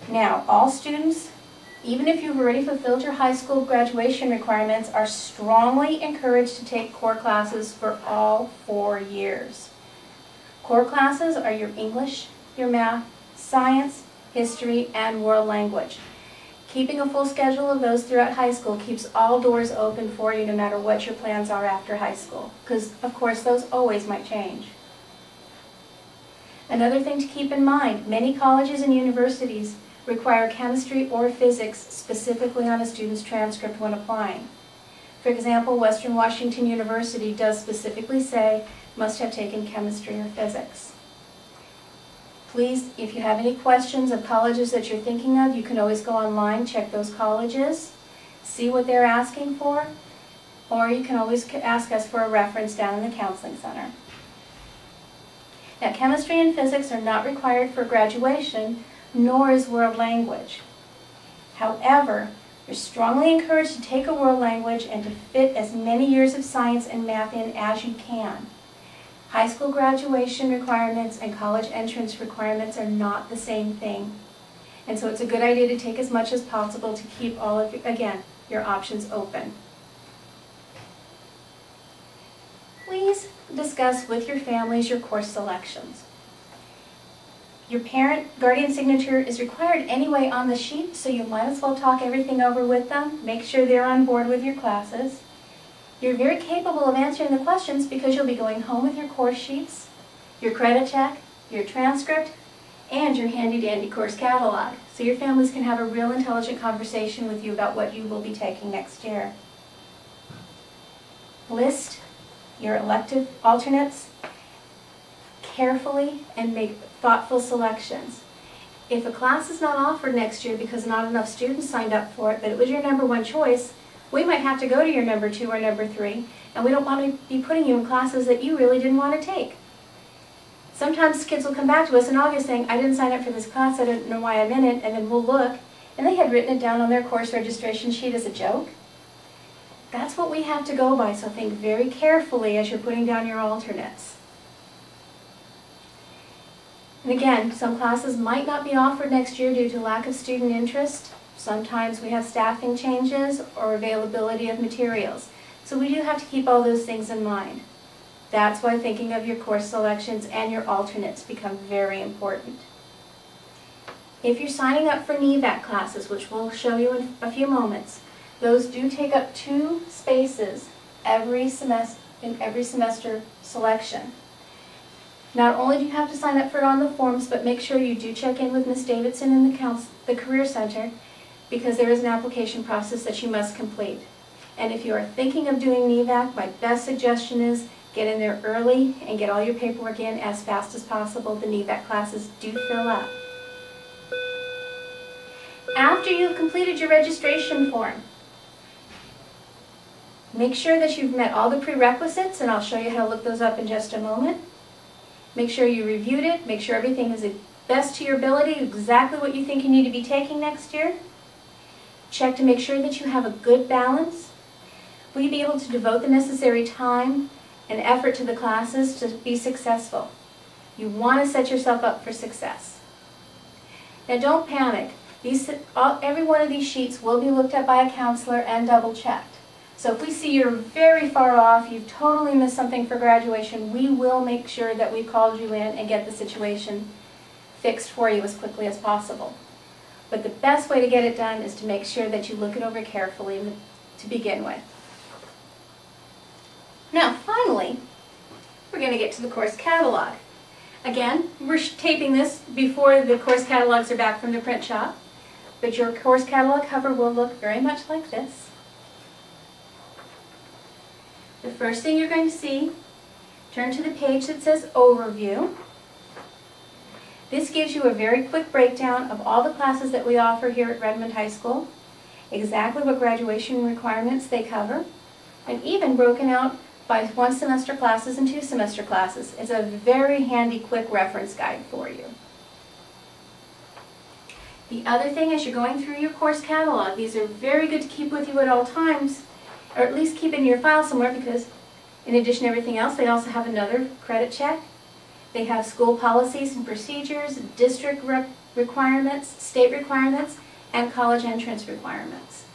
Now, all students, even if you've already fulfilled your high school graduation requirements, are strongly encouraged to take core classes for all 4 years. Core classes are your English, your math, science, history, and world language. Keeping a full schedule of those throughout high school keeps all doors open for you no matter what your plans are after high school, because of course those always might change. Another thing to keep in mind, many colleges and universities require chemistry or physics specifically on a student's transcript when applying. For example, Western Washington University does specifically say must have taken chemistry or physics. Please, if you have any questions of colleges that you're thinking of, you can always go online, check those colleges, see what they're asking for, or you can always ask us for a reference down in the Counseling Center. Now, chemistry and physics are not required for graduation, nor is world language. However, you're strongly encouraged to take a world language and to fit as many years of science and math in as you can. High school graduation requirements and college entrance requirements are not the same thing. And so it's a good idea to take as much as possible to keep all of, again, your options open. Please discuss with your families your course selections. Your parent guardian signature is required anyway on the sheet, so you might as well talk everything over with them. Make sure they're on board with your classes. You're very capable of answering the questions because you'll be going home with your course sheets, your credit check, your transcript, and your handy-dandy course catalog, so your families can have a real intelligent conversation with you about what you will be taking next year. List your elective alternates carefully and make thoughtful selections. If a class is not offered next year because not enough students signed up for it, but it was your #1 choice, we might have to go to your #2 or #3, and we don't want to be putting you in classes that you really didn't want to take. Sometimes kids will come back to us in August saying, I didn't sign up for this class, I don't know why I'm in it, and then we'll look, and they had written it down on their course registration sheet as a joke. That's what we have to go by, so think very carefully as you're putting down your alternates. And again, some classes might not be offered next year due to lack of student interest. Sometimes we have staffing changes or availability of materials. So we do have to keep all those things in mind. That's why thinking of your course selections and your alternates become very important. If you're signing up for NEVAC classes, which we'll show you in a few moments, those do take up 2 spaces every semester selection. Not only do you have to sign up for it on the forms, but make sure you do check in with Ms. Davidson in the Career Center, because there is an application process that you must complete. And if you are thinking of doing NEVAC, my best suggestion is get in there early and get all your paperwork in as fast as possible. The NEVAC classes do fill up. After you've completed your registration form, make sure that you've met all the prerequisites, and I'll show you how to look those up in just a moment. Make sure you reviewed it, make sure everything is best to your ability, exactly what you think you need to be taking next year. Check to make sure that you have a good balance. Will you be able to devote the necessary time and effort to the classes to be successful? You want to set yourself up for success. Now don't panic. Every one of these sheets will be looked at by a counselor and double-checked. So if we see you're very far off, you've totally missed something for graduation, we will make sure that we've called you in and get the situation fixed for you as quickly as possible. But the best way to get it done is to make sure that you look it over carefully to begin with. Now, finally, we're going to get to the course catalog. Again, we're taping this before the course catalogs are back from the print shop, but your course catalog cover will look very much like this. The first thing you're going to see, turn to the page that says Overview. This gives you a very quick breakdown of all the classes that we offer here at Redmond High School, exactly what graduation requirements they cover, and even broken out by 1-semester classes and 2-semester classes. It's a very handy, quick reference guide for you. The other thing, as you're going through your course catalog, these are very good to keep with you at all times, or at least keep in your file somewhere, because in addition to everything else, they also have another credit check They have school policies and procedures, district requirements, state requirements, and college entrance requirements.